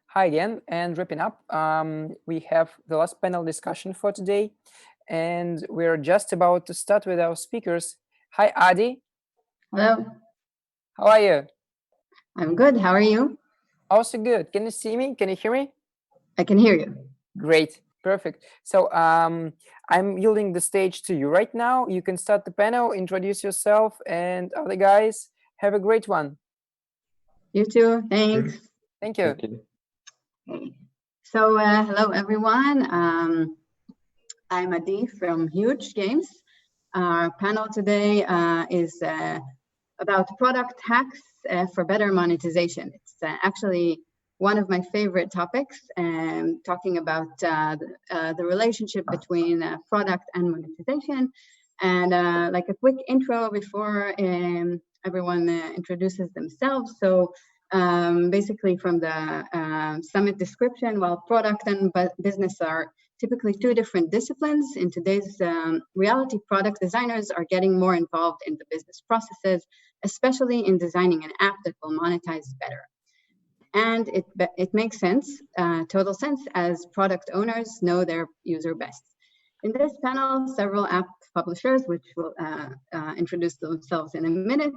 Hi again, and wrapping up, we have the last panel discussion for today, and we're just about to start with our speakers. Hi, Adi. Hello. How are you? I'm good. How are you? Also good. Can you see me? Can you hear me? I can hear you. Great. Perfect. So I'm yielding the stage to you right now. You can start the panel, introduce yourself, and other guys, have a great one. You too. Thanks. Thank you. Thank you. Okay. So hello, everyone. I'm Adi from Huuge Games. Our panel today is about product hacks for better monetization. It's actually one of my favorite topics, talking about the relationship between product and monetization. And like a quick intro before everyone introduces themselves. So basically from the summit description, while product and business are typically two different disciplines, in today's reality, product designers are getting more involved in the business processes, especially in designing an app that will monetize better. And it makes sense, total sense, as product owners know their user best. In this panel, several app publishers, which will introduce themselves in a minute,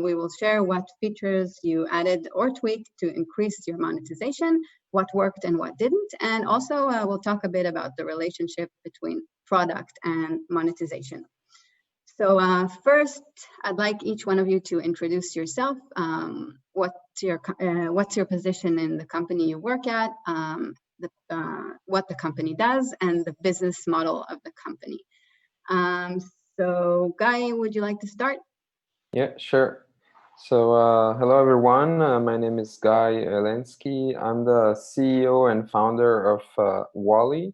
we will share what features you added or tweaked to increase your monetization, what worked and what didn't, and also we'll talk a bit about the relationship between product and monetization. So first, I'd like each one of you to introduce yourself. What's your position in the company you work at, what the company does, and the business model of the company. So Guy, would you like to start? Yeah, sure. So hello, everyone. My name is Guy Elensky. I'm the CEO and founder of Walli.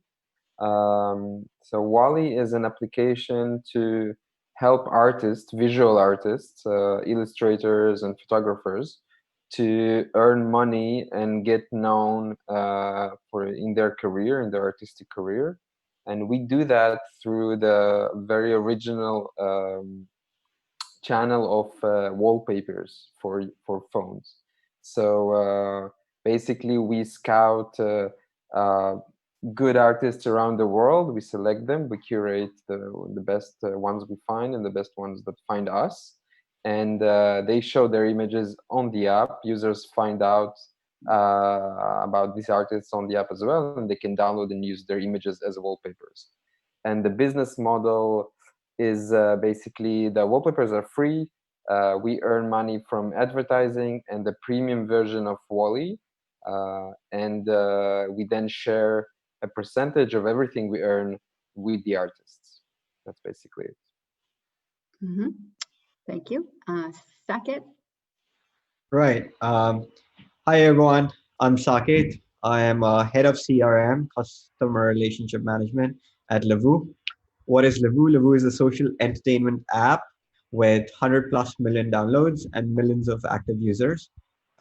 So Walli is an application to help artists, visual artists, illustrators and photographers to earn money and get known in their career, in their artistic career. And we do that through the very original channel of wallpapers for phones. So basically we scout good artists around the world. We select them, we curate the best ones we find and the best ones that find us, and they show their images on the app. Users find out about these artists on the app as well, and they can download and use their images as wallpapers. And the business model is basically the wallpapers are free. We earn money from advertising and the premium version of Walli, and we then share a percentage of everything we earn with the artists. That's basically it. Mm-hmm. Thank you. Saket? Right. Hi, everyone. I'm Saket. I am head of CRM, Customer Relationship Management at Lovoo. What is Lovoo? Lovoo is a social entertainment app with 100 plus million downloads and millions of active users.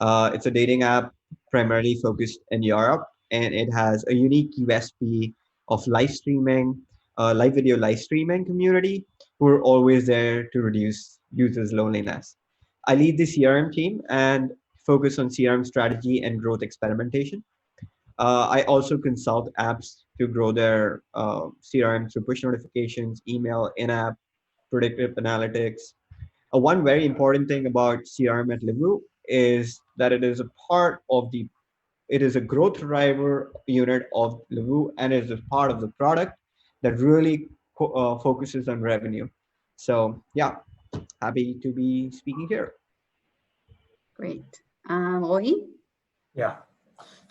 It's a dating app primarily focused in Europe, and it has a unique USP of live streaming, live video live streaming community who are always there to reduce users' loneliness. I lead the CRM team and focus on CRM strategy and growth experimentation. I also consult apps to grow their CRM through push notifications, email, in-app, predictive analytics. One very important thing about CRM at Lovoo is that it is a part of it is a growth driver unit of Lovoo, and it is a part of the product that really focuses on revenue. So yeah, happy to be speaking here. Great. Roy? Yeah.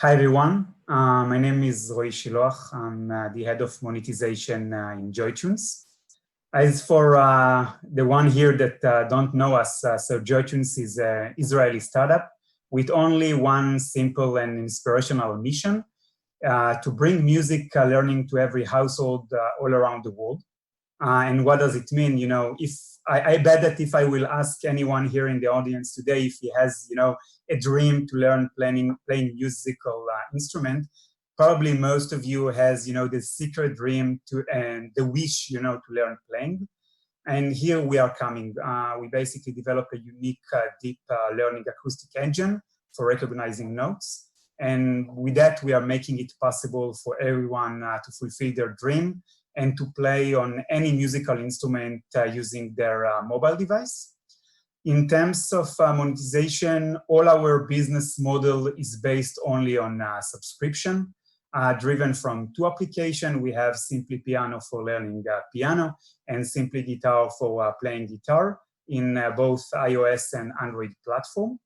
Hi, everyone. My name is Roy Shiloach. I'm the head of monetization in JoyTunes. As for the one here that don't know us, so JoyTunes is an Israeli startup with only one simple and inspirational mission, to bring music learning to every household all around the world. And what does it mean? You know, if I bet that if I will ask anyone here in the audience today if he has, you know, a dream to learn playing musical instrument, probably most of you has, you know, the secret dream to and the wish, you know, to learn playing. And here we are coming. We basically develop a unique deep learning acoustic engine for recognizing notes. And with that, we are making it possible for everyone to fulfill their dream and to play on any musical instrument using their mobile device. In terms of monetization, all our business model is based only on subscription, driven from two applications. We have Simply Piano for learning piano and Simply Guitar for playing guitar in both iOS and Android platform.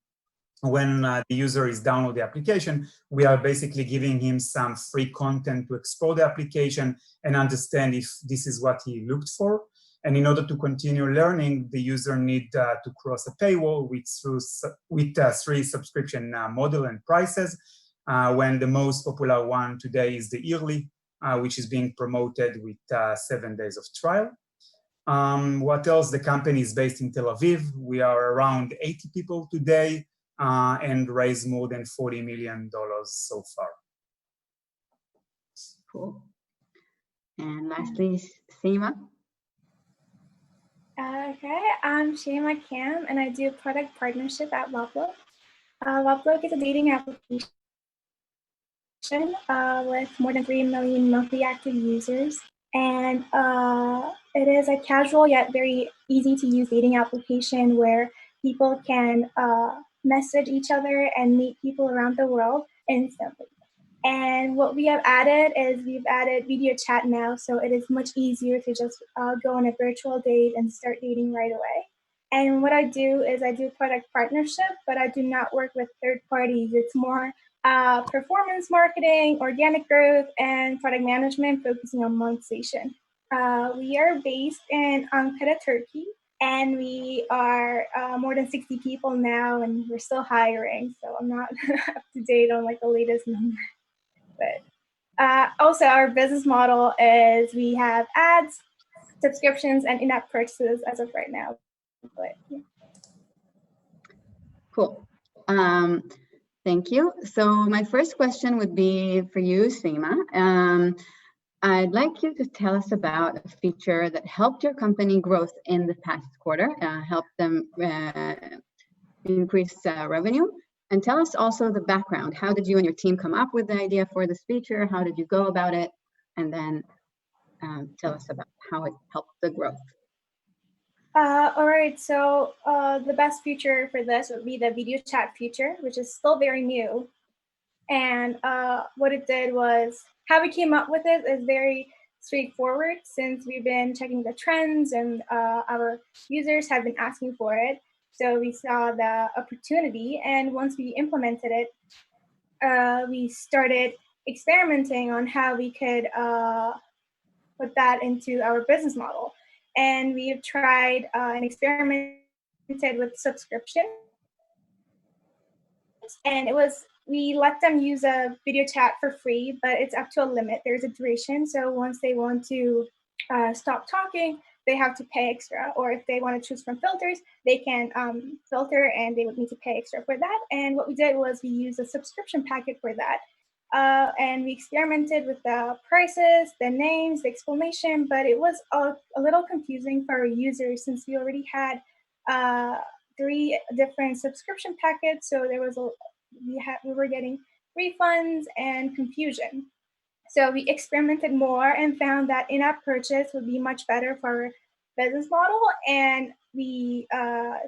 When the user is download the application, we are basically giving him some free content to explore the application and understand if this is what he looked for. And in order to continue learning, the user need to cross a paywall with three subscription model and prices, when the most popular one today is the yearly, which is being promoted with 7 days of trial. What else? The company is based in Tel Aviv. We are around 80 people today, and raised more than $40 million so far. Cool. And lastly, Seema. Okay, I'm Shema Cam, and I do product partnership at Waplog. Waplog is a dating application with more than 3 million monthly active users. And it is a casual yet very easy to use dating application where people can message each other and meet people around the world instantly. And what we have added is we've added video chat now, so it is much easier to just go on a virtual date and start dating right away. And what I do is I do product partnership, but I do not work with third parties. It's more performance marketing, organic growth, and product management focusing on monetization. We are based in Ankara, Turkey, and we are more than 60 people now, and we're still hiring, so I'm not up to date on like the latest number. But also our business model is we have ads, subscriptions, and in-app purchases as of right now. But, yeah. Cool. Thank you. So my first question would be for you, Seema. I'd like you to tell us about a feature that helped your company growth in the past quarter, helped them increase revenue. And tell us also the background. How did you and your team come up with the idea for this feature? How did you go about it? And then tell us about how it helped the growth. All right, so the best feature for this would be the video chat feature, which is still very new. And what it did was, how we came up with it is very straightforward, since we've been checking the trends and our users have been asking for it. So we saw the opportunity, and once we implemented it, we started experimenting on how we could put that into our business model. And we've tried and experimented with subscription. And we let them use a video chat for free, but it's up to a limit. There's a duration. So once they want to stop talking, they have to pay extra. Or if they want to choose from filters, they can filter and they would need to pay extra for that. And what we did was we used a subscription packet for that. And we experimented with the prices, the names, the explanation, but it was a little confusing for our users since we already had 3 different subscription packets. So there was we were getting refunds and confusion. So we experimented more and found that in-app purchase would be much better for our business model. And we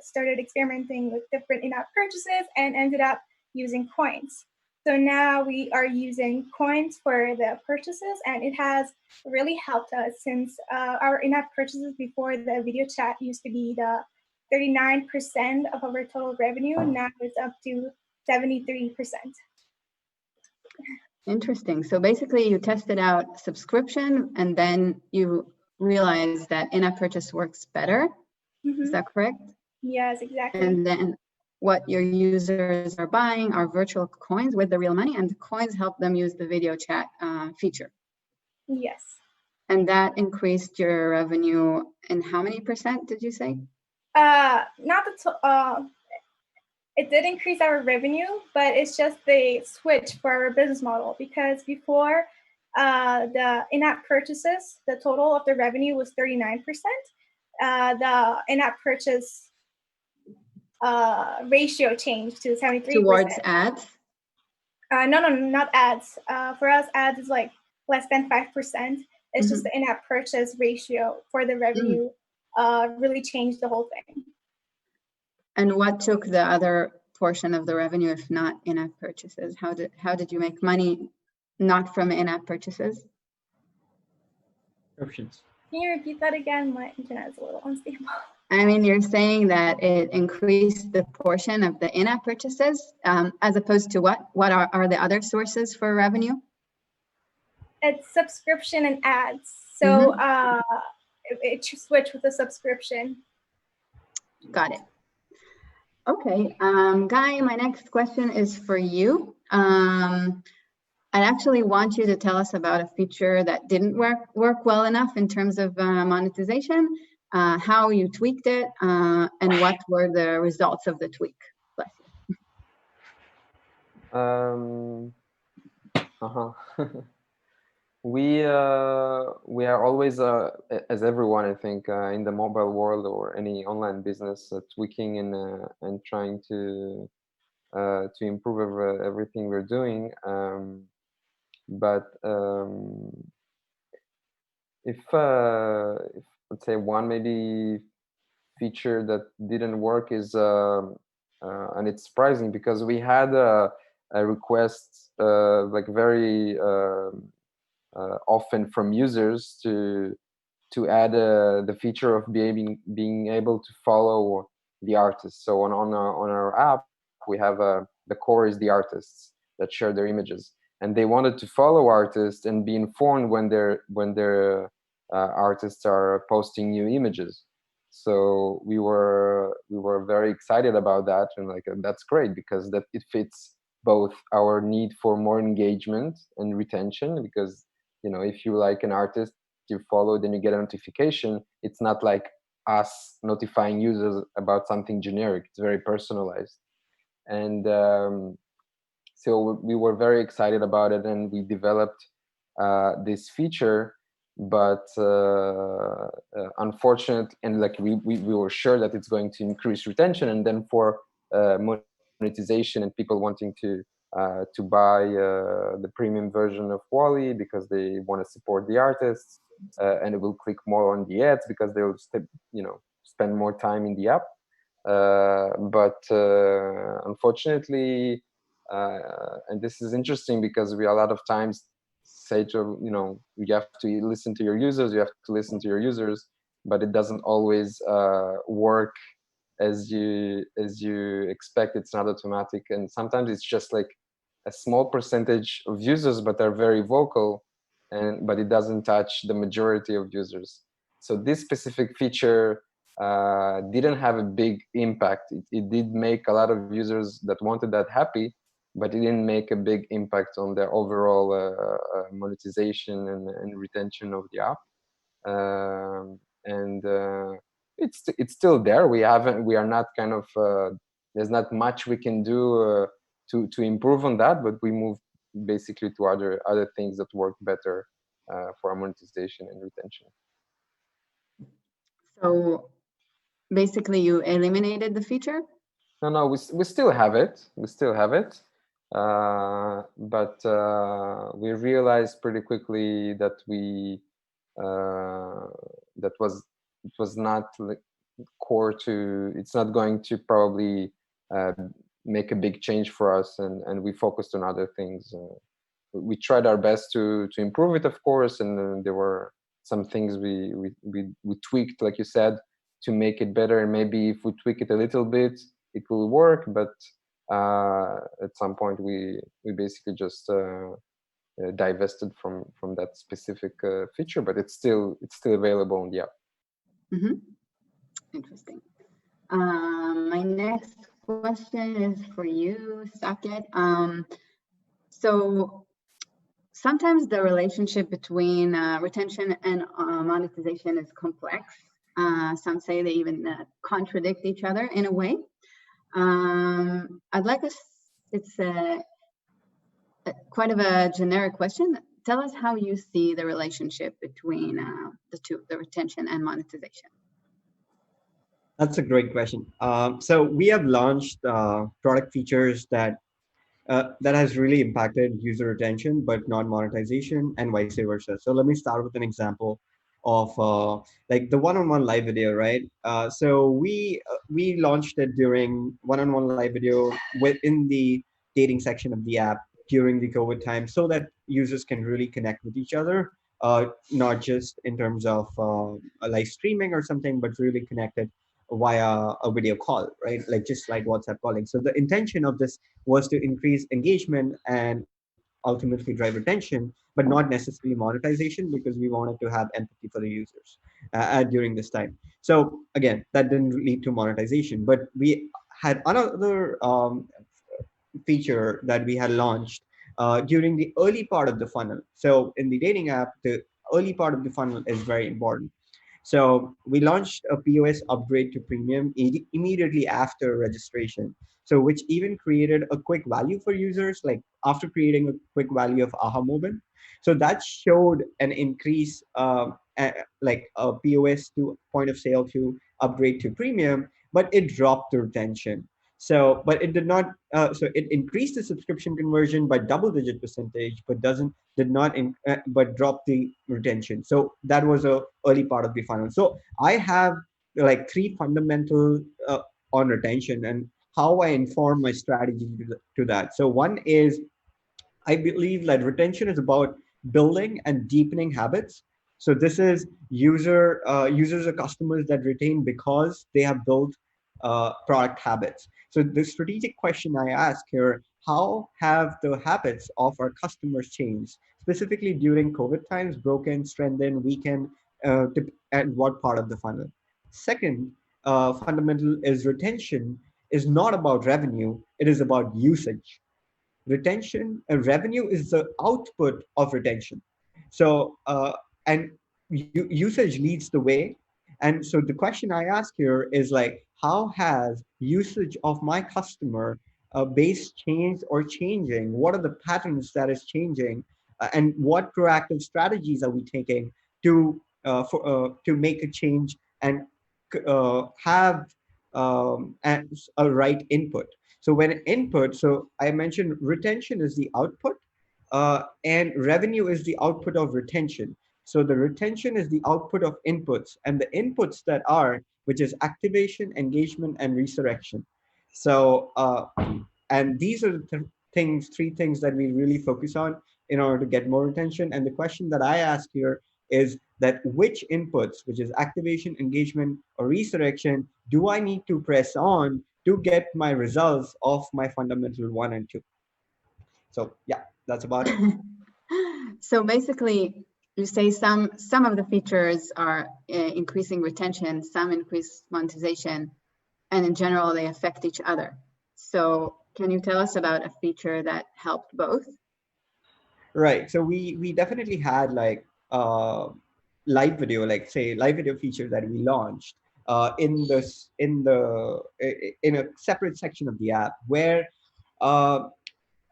started experimenting with different in-app purchases and ended up using coins. So now we are using coins for the purchases, and it has really helped us since our in-app purchases before the video chat used to be the 39% of our total revenue. Now it's up to 73%. Interesting. So basically you tested out subscription and then you realized that in-app purchase works better. Mm-hmm. Is that correct? Yes, exactly. And then what your users are buying are virtual coins with the real money, and the coins help them use the video chat feature. Yes. And that increased your revenue in how many % did you say? It did increase our revenue, but it's just the switch for our business model, because before the in-app purchases, the total of the revenue was 39%. The in-app purchase ratio changed to 73%. Towards ads? No, not ads. For us, ads is like less than 5%. It's just the in-app purchase ratio for the revenue really changed the whole thing. And what took the other portion of the revenue, if not in-app purchases? How did you make money not from in-app purchases? Subscriptions. Can you repeat that again? My internet is a little unstable. I mean, you're saying that it increased the portion of the in-app purchases, as opposed to what? What are the other sources for revenue? It's subscription and ads. So it switched with the subscription. Got it. Okay, Guy, my next question is for you. I actually want you to tell us about a feature that didn't work well enough in terms of monetization, how you tweaked it, and what were the results of the tweak. Bless you. We are always, as everyone, I think, in the mobile world or any online business, tweaking and trying to improve everything we're doing. But if let's say one maybe feature that didn't work is, and it's surprising because we had a request like very often from users to add the feature of being able to follow the artist. So on our app we have the core is the artists that share their images, and they wanted to follow artists and be informed when their artists are posting new images. So we were very excited about that, and like that's great because that it fits both our need for more engagement and retention, because if you like an artist you follow, then you get a notification. It's not like us notifying users about something generic. It's very personalized. And so we were very excited about it, and we developed this feature. But unfortunately, and like we were sure that it's going to increase retention, and then for monetization and people wanting to buy the premium version of Walli because they want to support the artists, and it will click more on the ads because they will spend more time in the app. But unfortunately, and this is interesting because we a lot of times say to you have to listen to your users, but it doesn't always work as you expect. It's not automatic, and sometimes it's just like a small percentage of users but are very vocal, but it doesn't touch the majority of users. So this specific feature didn't have a big impact. It did make a lot of users that wanted that happy, but it didn't make a big impact on the overall monetization and retention of the app. And it's still there. We are not kind of there's not much we can do to improve on that, but we move basically to other things that work better for our monetization and retention. So basically you eliminated the feature? No, we still have it. But we realized pretty quickly that it was not core to. It's not going to probably make a big change for us, and we focused on other things. We tried our best to improve it, of course, and there were some things we tweaked, like you said, to make it better. And maybe if we tweak it a little bit, it will work. But at some point, we basically just divested from that specific feature. But it's still available on the app. Mm-hmm. Interesting. My next question is for you, Saket. So sometimes the relationship between retention and monetization is complex. Some say they even contradict each other in a way. I'd like us, it's quite of a generic question. Tell us how you see the relationship between the two, the retention and monetization. That's a great question. So we have launched product features that that has really impacted user retention, but not monetization, and vice versa. So let me start with an example of like the one-on-one live video, right? So we launched it during one-on-one live video within the dating section of the app during the COVID time, so that users can really connect with each other, not just in terms of a live streaming or something, but really connected via a video call, right? Like just like WhatsApp calling. So the intention of this was to increase engagement and ultimately drive retention, but not necessarily monetization, because we wanted to have empathy for the users during this time. So again, that didn't lead to monetization, but we had another feature that we had launched during the early part of the funnel. So in the dating app, the early part of the funnel is very important. So we launched a POS upgrade to premium immediately after registration. So which even created a quick value for users, like after creating a quick value of aha moment. So that showed an increase, like a POS to point of sale to upgrade to premium, but it dropped the retention. So, but it did not. So it increased the subscription conversion by double-digit percentage, but did not but dropped the retention. So that was a early part of the funnel. So I have like three fundamental on retention and how I inform my strategy to that. So one is I believe that retention is about building and deepening habits. So this is users or customers that retain because they have built product habits. So the strategic question I ask here: how have the habits of our customers changed, specifically during COVID times, broken, strengthened, weakened, at what part of the funnel? Second, fundamental is retention is not about revenue; it is about usage. Retention and revenue is the output of retention. So and usage leads the way. And so the question I ask here is like, how has usage of my customer base changed or changing? What are the patterns that is changing, and what proactive strategies are we taking to make a change and have a right input? So when input, so I mentioned retention is the output, and revenue is the output of retention. So the retention is the output of inputs, and the inputs that are, which is activation, engagement, and resurrection. So, and these are the three things that we really focus on in order to get more retention. And the question that I ask here is that which inputs, which is activation, engagement, or resurrection, do I need to press on to get my results of my fundamental one and two? So yeah, that's about it. So basically, you say some of the features are increasing retention, some increase monetization, and in general, they affect each other. So can you tell us about a feature that helped both? Right. So we definitely had like live video, like say live video feature that we launched in a separate section of the app uh,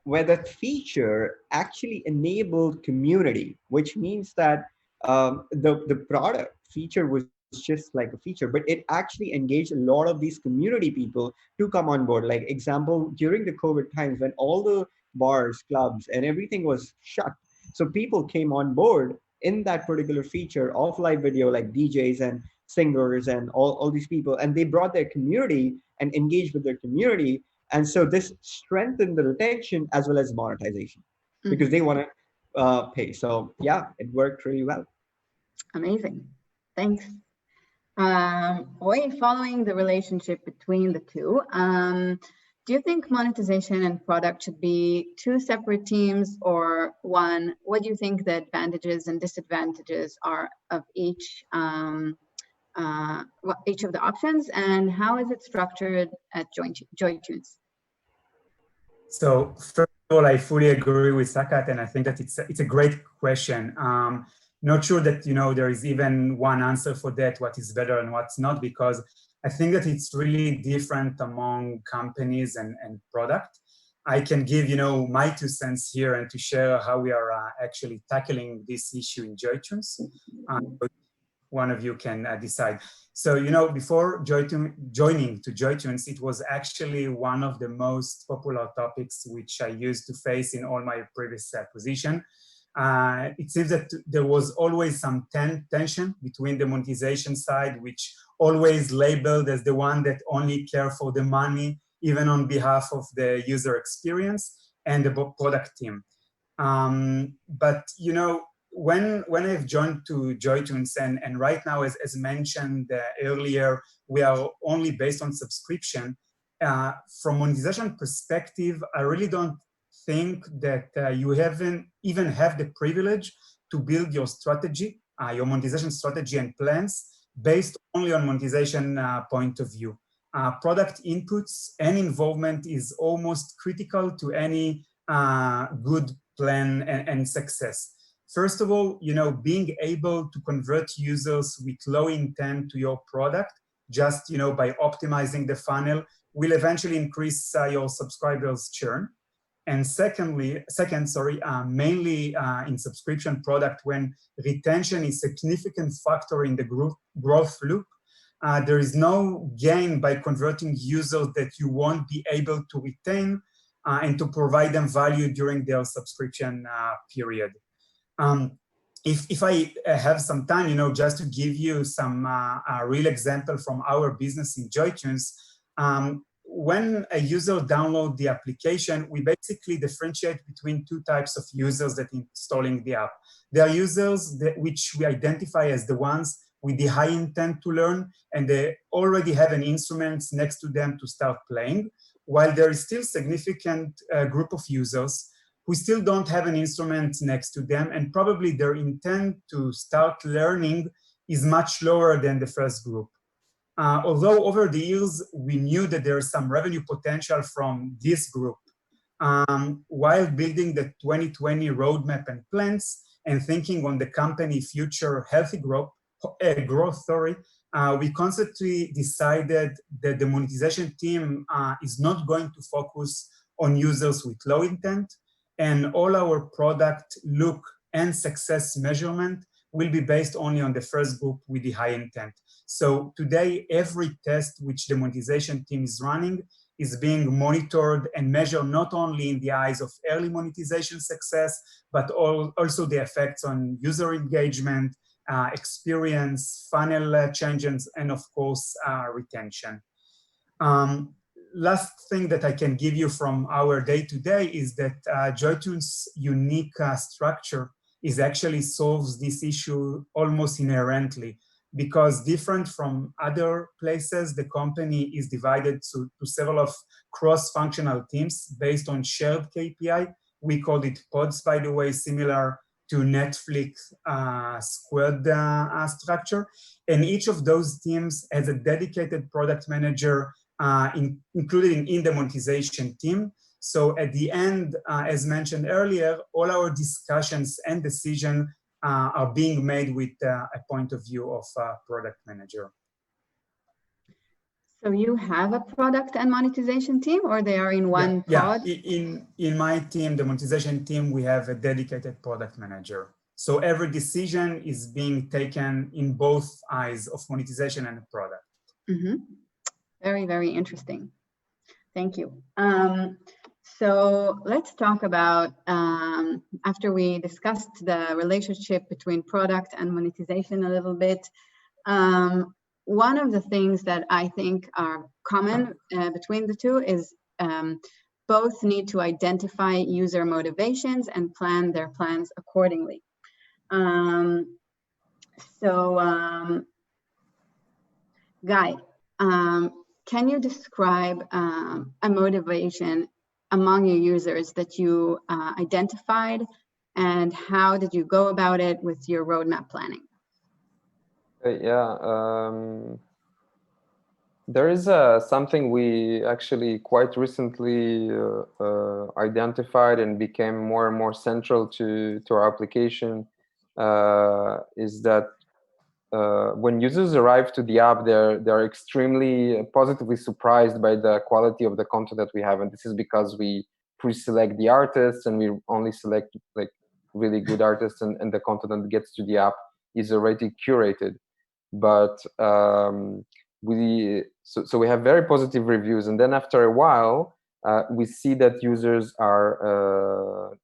where that feature actually enabled community, which means that the product feature was just like a feature, but it actually engaged a lot of these community people to come on board. Like example, during the COVID times when all the bars, clubs, and everything was shut, so people came on board in that particular feature of live video, like DJs and singers and all these people, and they brought their community and engaged with their community. And so this strengthened the retention as well as monetization because they want to pay. So yeah, it worked really well. Amazing. Thanks. Following the relationship between the two, do you think monetization and product should be two separate teams or one? What do you think the advantages and disadvantages are of each of the options, and how is it structured at JoyTunes? So first of all, I fully agree with Sakat, and I think that it's a great question. Not sure that there is even one answer for that, what is better and what's not, because I think that it's really different among companies and product. I can give my 2 cents here and to share how we are actually tackling this issue in JoyTunes. one of you can decide. So, you know, before joining to JoyTunes, it was actually one of the most popular topics which I used to face in all my previous position. It seems that there was always some tension between the monetization side, which always labeled as the one that only care for the money, even on behalf of the user experience, and the product team. But, you know, when I've joined to JoyTunes, and right now, as mentioned earlier, we are only based on subscription. From monetization perspective, I really don't think that you haven't even have the privilege to build your strategy, your monetization strategy and plans based only on monetization point of view. Product inputs and involvement is almost critical to any good plan and success. First of all, you know, being able to convert users with low intent to your product, just, you know, by optimizing the funnel, will eventually increase your subscribers' churn. And second, mainly in subscription product, when retention is a significant factor in the growth loop, there is no gain by converting users that you won't be able to retain and to provide them value during their subscription period. If I have some time, you know, just to give you some real example from our business in JoyTunes, when a user downloads the application, we basically differentiate between two types of users that are installing the app. There are users which we identify as the ones with the high intent to learn, and they already have an instrument next to them to start playing, while there is still significant group of users who still don't have an instrument next to them, and probably their intent to start learning is much lower than the first group. Although over the years, we knew that there is some revenue potential from this group, while building the 2020 roadmap and plans and thinking on the company future healthy growth, we constantly decided that the monetization team is not going to focus on users with low intent, and all our product look and success measurement will be based only on the first group with the high intent. So today, every test which the monetization team is running is being monitored and measured not only in the eyes of early monetization success, but also the effects on user engagement, experience, funnel changes, and of course, retention. Last thing that I can give you from our day-to-day is that JoyTunes' unique structure is actually solves this issue almost inherently, because different from other places, the company is divided to several of cross-functional teams based on shared KPI. We called it pods, by the way, similar to Netflix squad structure. And each of those teams has a dedicated product manager included in the monetization team. So at the end, as mentioned earlier, all our discussions and decisions are being made with a point of view of product manager. So you have a product and monetization team, or they are in one pod? Yeah, in my team, the monetization team, we have a dedicated product manager. So every decision is being taken in both eyes of monetization and the product. Mm-hmm. Very, very interesting. Thank you. So let's talk about, after we discussed the relationship between product and monetization a little bit, one of the things that I think are common between the two is both need to identify user motivations and plan their plans accordingly. Guy, can you describe a motivation among your users that you identified, and how did you go about it with your roadmap planning? There is something we actually quite recently identified and became more and more central to our application, is that when users arrive to the app, they're extremely positively surprised by the quality of the content that we have, and this is because we pre-select the artists and we only select like really good artists, and the content that gets to the app is already curated. but so we have very positive reviews, and then after a while we see that users are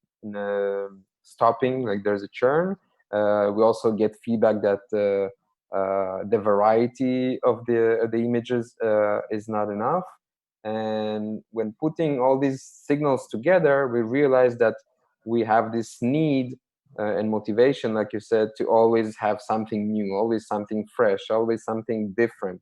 stopping, like there's a churn. We also get feedback that the variety of the images is not enough. And when putting all these signals together, we realize that we have this need and motivation, like you said, to always have something new, always something fresh, always something different,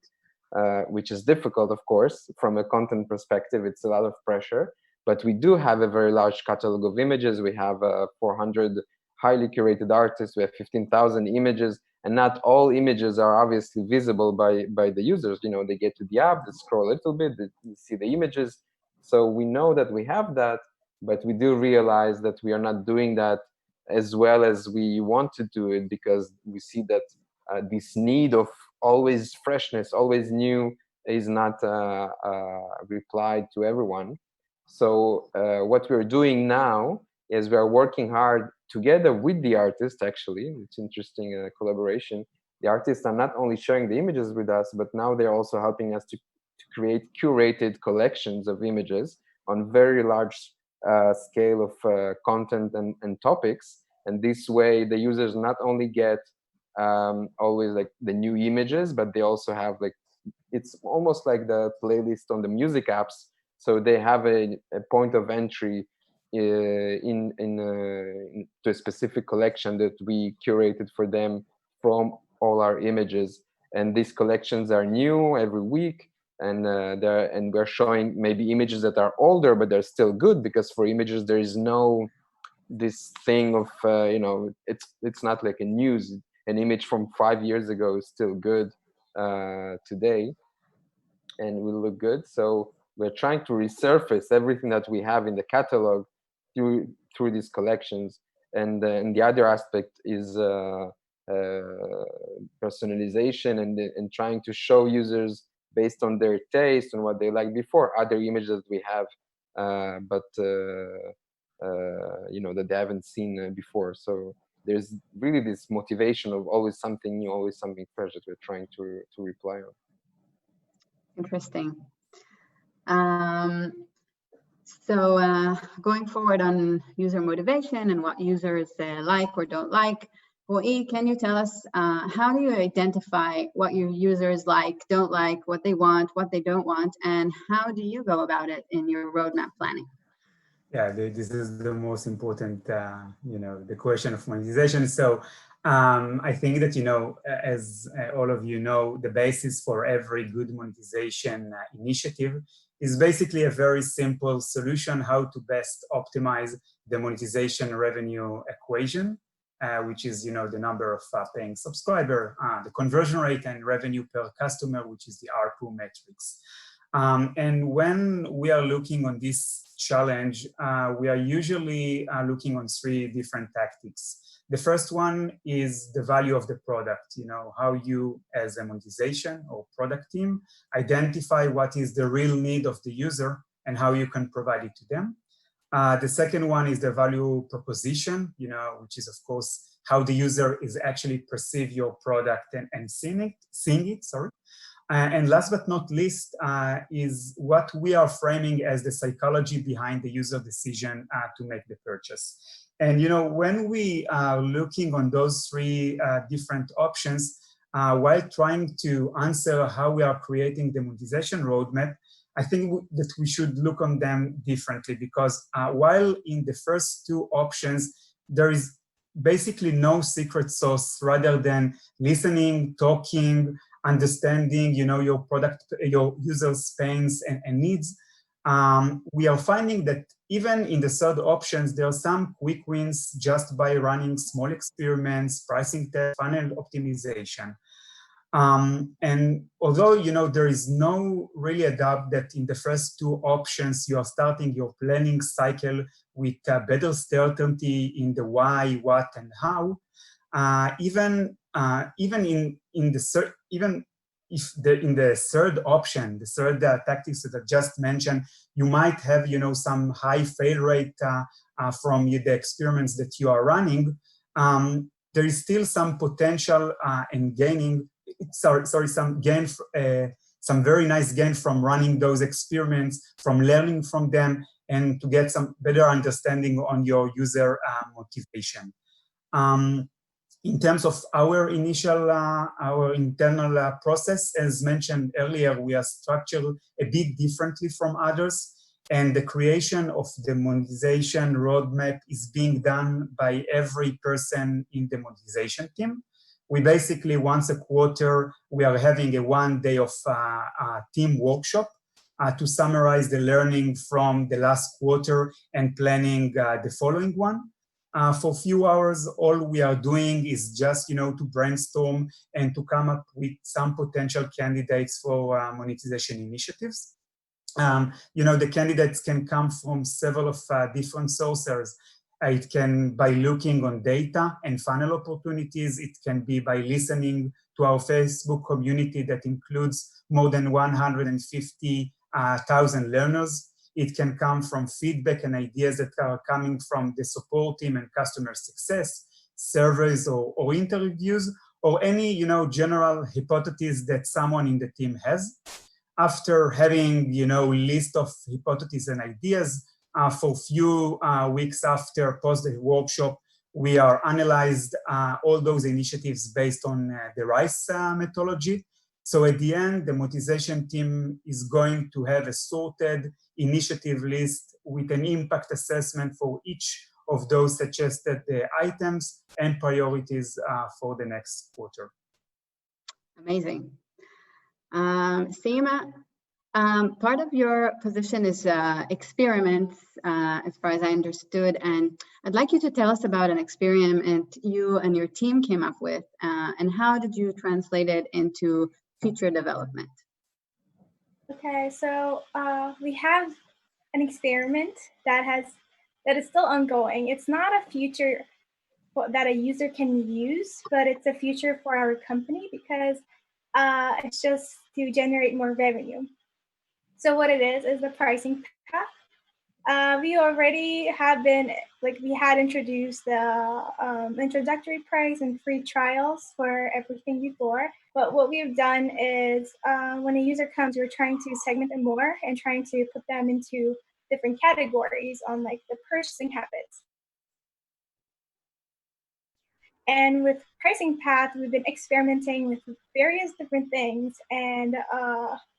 which is difficult, of course. From a content perspective, it's a lot of pressure. But we do have a very large catalog of images. We have 400 highly curated artists. We have 15,000 images. And not all images are obviously visible by the users. You know, they get to the app, they scroll a little bit, they see the images. So we know that we have that, but we do realize that we are not doing that as well as we want to do it, because we see that this need of always freshness, always new, is not replied to everyone. So what we're doing now is we're working hard together with the artist. Actually, it's interesting collaboration. The artists are not only sharing the images with us, but now they're also helping us to create curated collections of images on very large scale of content and topics. And this way, the users not only get always like the new images, but they also have like, it's almost like the playlist on the music apps. So they have a point of entry to a specific collection that we curated for them from all our images. And these collections are new every week, and we're showing maybe images that are older, but they're still good, because for images there is no this thing of you know, it's not like a news. An image from 5 years ago is still good today and will look good. So we're trying to resurface everything that we have in the catalog through these collections. And the other aspect is personalization and trying to show users based on their taste and what they like before other images that we have, but you know, that they haven't seen before. So there's really this motivation of always something new, always something fresh that we're trying to reply on. Interesting. So going forward on user motivation and what users like or don't like, Roy, can you tell us how do you identify what your users like, don't like, what they want, what they don't want, and how do you go about it in your roadmap planning? Yeah, this is the most important, you know, the question of monetization. So I think that, you know, as all of you know, the basis for every good monetization initiative is basically a very simple solution how to best optimize the monetization revenue equation, which is, you know, the number of paying subscriber, the conversion rate, and revenue per customer, which is the ARPU metrics. And when we are looking on this challenge, we are usually looking on 3 different tactics. The first one is the value of the product, you know, how you as a monetization or product team identify what is the real need of the user and how you can provide it to them. The second one is the value proposition, you know, which is of course how the user is actually perceive your product and seeing it, sorry. And last but not least is what we are framing as the psychology behind the user decision to make the purchase. And you know, when we are looking on those 3 different options, while trying to answer how we are creating the monetization roadmap, I think that we should look on them differently, because while in the first 2 options, there is basically no secret sauce rather than listening, talking, understanding, you know, your product, your users' pains and needs. We are finding that even in the third options, there are some quick wins just by running small experiments, pricing tests, funnel optimization. And although, you know, there is no really a doubt that in the first 2 options, you are starting your planning cycle with better certainty in the why, what, and how, even in the third option, the third tactics that I just mentioned, you might have, you know, some high fail rate from the experiments that you are running. There is still some potential in gaining some very nice gain from running those experiments, from learning from them, and to get some better understanding on your user motivation. In terms of our internal process, as mentioned earlier, we are structured a bit differently from others, and the creation of the monetization roadmap is being done by every person in the monetization team. We basically, once a quarter, we are having a 1 day of team workshop to summarize the learning from the last quarter and planning the following one. For a few hours, all we are doing is just, to brainstorm and to come up with some potential candidates for monetization initiatives. The candidates can come from several of different sources. It can by looking on data and funnel opportunities. It can be by listening to our Facebook community that includes more than 150,000 learners. It can come from feedback and ideas that are coming from the support team and customer success, surveys or interviews, or any general hypothesis that someone in the team has. After having list of hypotheses and ideas, for a few weeks after post the workshop, we are analyzed all those initiatives based on the RICE methodology. So at the end, the monetization team is going to have a sorted initiative list with an impact assessment for each of those suggested items and priorities for the next quarter. Amazing. Seema, part of your position is experiments, as far as I understood, and I'd like you to tell us about an experiment you and your team came up with, and how did you translate it into feature development? Okay, so we have an experiment that is still ongoing. It's not a feature that a user can use, but it's a feature for our company because it's just to generate more revenue. So what it is the pricing path. We already have been, we had introduced the introductory price and free trials for everything before. But what we've done is when a user comes, we're trying to segment them more and trying to put them into different categories on the purchasing habits. And with pricing path, we've been experimenting with various different things. And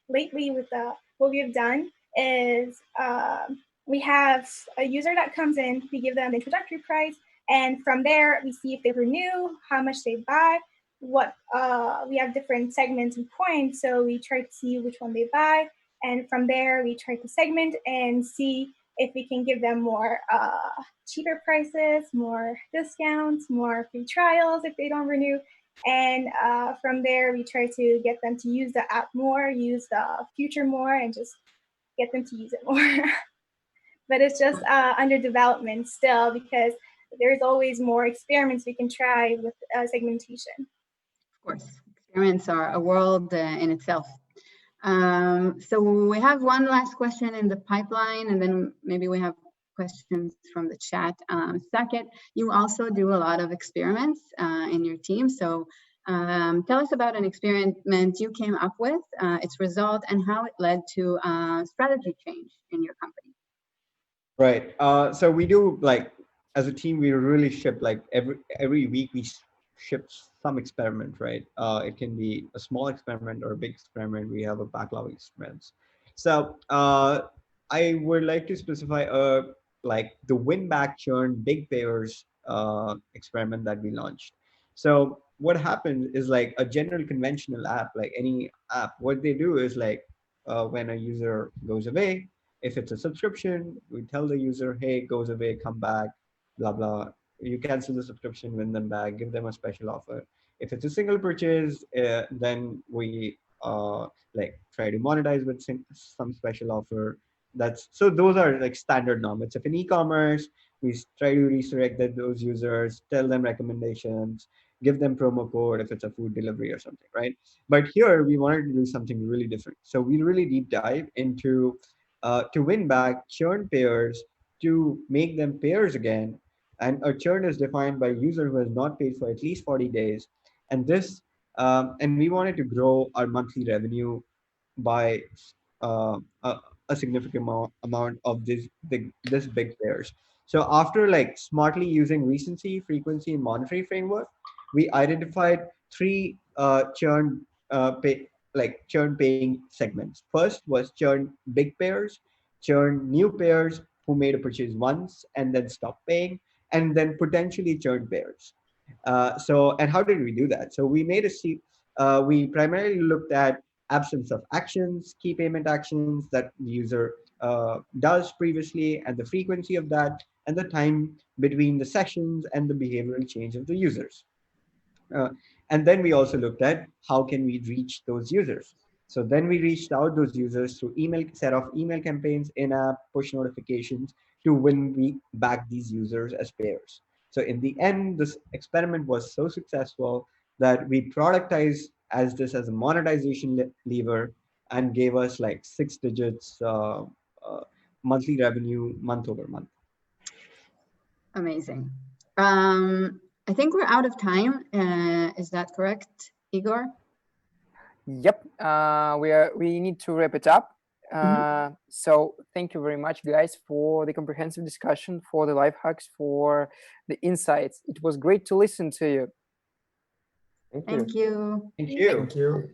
lately with what we've done is we have a user that comes in, we give them the introductory price, and from there we see if they renew, how much they buy, what we have different segments and points, so we try to see which one they buy, and from there we try to segment and see if we can give them more cheaper prices, more discounts, more free trials if they don't renew. And from there, we try to get them to use the app more, use the feature more, and just get them to use it more. But it's just under development still because there's always more experiments we can try with segmentation. Of course, experiments are a world in itself. So we have one last question in the pipeline, and then maybe we have questions from the chat. Saket, you also do a lot of experiments in your team. So tell us about an experiment you came up with, its result, and how it led to strategy change in your company. Right. So we do, as a team, we really ship every week we ship some experiment, right? It can be a small experiment or a big experiment. We have a backlog of experiments. So I would like to specify the win back churn big payers experiment that we launched. So what happens is a general conventional app, like any app, what they do is when a user goes away, if it's a subscription, we tell the user, hey, it goes away, come back, blah, blah. You cancel the subscription, win them back, give them a special offer. If it's a single purchase, then we try to monetize with some special offer. So those are standard norms. If in e-commerce, we try to resurrect those users, tell them recommendations, give them promo code if it's a food delivery or something, right? But here we wanted to do something really different. So we really deep dive into to win back churn payers, to make them payers again. And a churn is defined by a user who has not paid for at least 40 days. And this and we wanted to grow our monthly revenue by a significant amount of this big pairs. So after like smartly using recency, frequency, and monetary framework, we identified three churn paying segments. First was churn big pairs, churn new pairs who made a purchase once and then stopped paying, and then potentially churn pairs. And how did we do that? So we primarily looked at absence of actions, key payment actions that the user does previously, and the frequency of that, and the time between the sessions and the behavioral change of the users. Uh, and then we also looked at how can we reach those users. So then we reached out those users through set of email campaigns, in-app push notifications to win back these users as pairs. So in the end, this experiment was so successful that we productized as this as a monetization lever and gave us like 6 digits monthly revenue month over month. Amazing. I think we're out of time. Is that correct, Igor? Yep. We need to wrap it up. So thank you very much, guys, for the comprehensive discussion, for the life hacks, for the insights. It was great to listen to you. Thank you. Thank you. Thank you.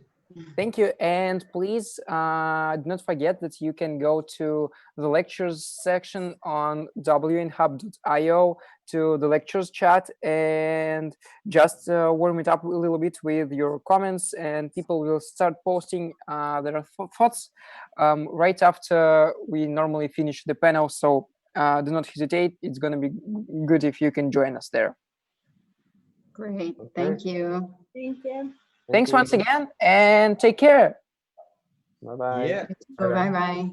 Thank you. And please do not forget that you can go to the lectures section on wnhub.io to the lectures chat and just warm it up a little bit with your comments, and people will start posting their thoughts right after we normally finish the panel. So do not hesitate. It's going to be good if you can join us there. Great. Thank you. Thank you. Thanks once again, and take care. Bye-bye. Yeah. Bye-bye.